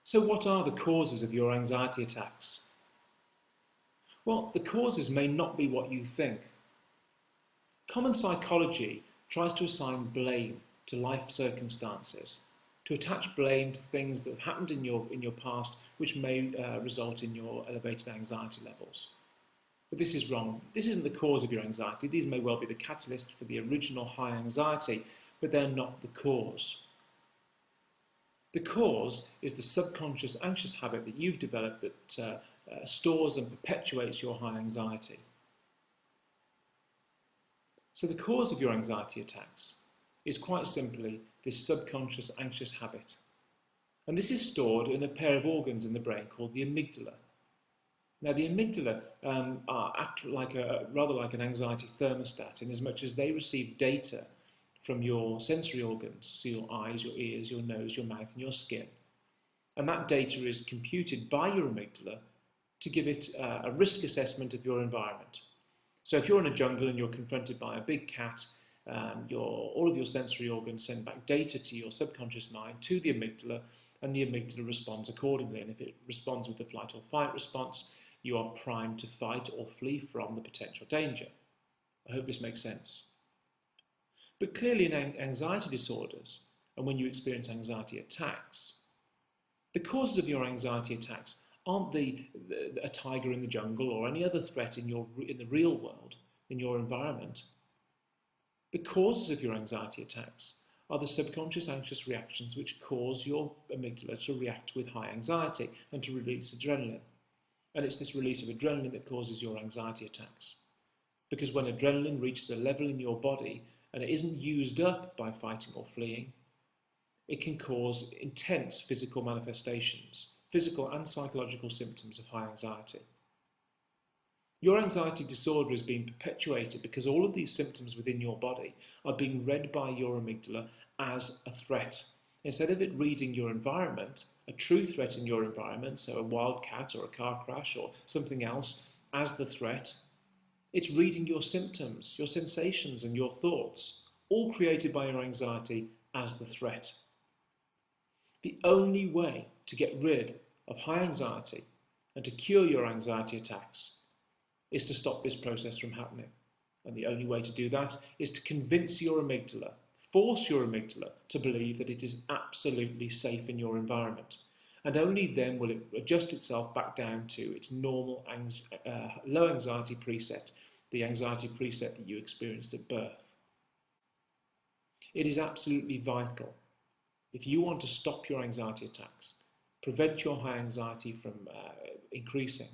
So what are the causes of your anxiety attacks? Well, the causes may not be what you think. Common psychology tries to assign blame to life circumstances, to attach blame to things that have happened in your past which may result in your elevated anxiety levels. But this is wrong. This isn't the cause of your anxiety. These may well be the catalyst for the original high anxiety, but they're not the cause. The cause is the subconscious anxious habit that you've developed that stores and perpetuates your high anxiety. So the cause of your anxiety attacks is quite simply this subconscious anxious habit. And this is stored in a pair of organs in the brain called the amygdala. Now the amygdala act rather like an anxiety thermostat in as much as they receive data from your sensory organs, so your eyes, your ears, your nose, your mouth and your skin. And that data is computed by your amygdala to give it a risk assessment of your environment. So if you're in a jungle and you're confronted by a big cat, all of your sensory organs send back data to your subconscious mind, to the amygdala, and the amygdala responds accordingly. And if it responds with the flight or fight response, you are primed to fight or flee from the potential danger. I hope this makes sense. But clearly in anxiety disorders, and when you experience anxiety attacks, the causes of your anxiety attacks aren't a tiger in the jungle or any other threat in the real world, in your environment. The causes of your anxiety attacks are the subconscious anxious reactions which cause your amygdala to react with high anxiety and to release adrenaline. And it's this release of adrenaline that causes your anxiety attacks. Because when adrenaline reaches a level in your body and it isn't used up by fighting or fleeing, it can cause intense physical manifestations, physical and psychological symptoms of high anxiety. Your anxiety disorder is being perpetuated because all of these symptoms within your body are being read by your amygdala as a threat. Instead of it reading your environment, a true threat in your environment, so a wild cat or a car crash or something else, as the threat, it's reading your symptoms, your sensations and your thoughts, all created by your anxiety as the threat. The only way to get rid of high anxiety and to cure your anxiety attacks is to stop this process from happening. And the only way to do that is to convince your amygdala, force your amygdala to believe that it is absolutely safe in your environment. And only then will it adjust itself back down to its normal low anxiety preset, the anxiety preset that you experienced at birth. It is absolutely vital, if you want to stop your anxiety attacks, prevent your high anxiety from increasing,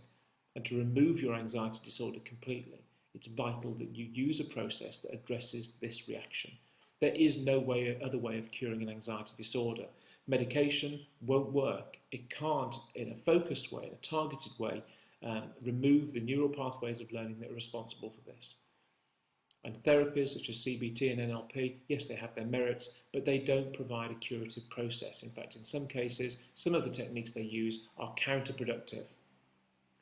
and to remove your anxiety disorder completely, it's vital that you use a process that addresses this reaction. There is no other way of curing an anxiety disorder. Medication won't work. It can't, in a focused way, in a targeted way, remove the neural pathways of learning that are responsible for this. And therapies such as CBT and NLP, yes, they have their merits, but they don't provide a curative process. In fact, in some cases, some of the techniques they use are counterproductive.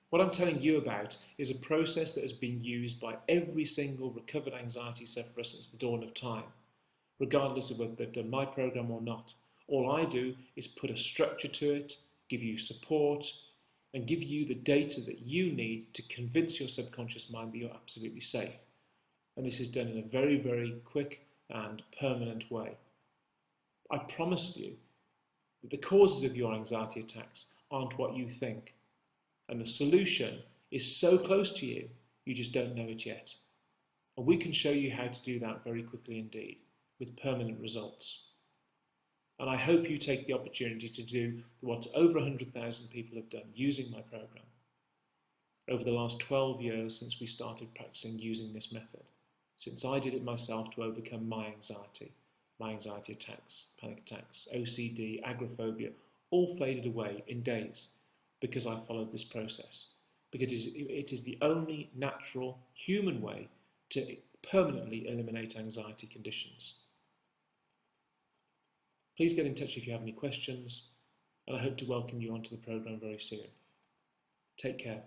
What I'm telling you about is a process that has been used by every single recovered anxiety sufferer since the dawn of time, regardless of whether they've done my program or not. All I do is put a structure to it, give you support, and give you the data that you need to convince your subconscious mind that you're absolutely safe. And this is done in a very, very quick and permanent way. I promise you that the causes of your anxiety attacks aren't what you think. And the solution is so close to you, you just don't know it yet. And we can show you how to do that very quickly indeed, with permanent results. And I hope you take the opportunity to do what over 100,000 people have done using my program over the last 12 years since we started practicing using this method. Since I did it myself to overcome my anxiety attacks, panic attacks, OCD, agoraphobia, all faded away in days because I followed this process. Because it is the only natural human way to permanently eliminate anxiety conditions. Please get in touch if you have any questions, and I hope to welcome you onto the program very soon. Take care.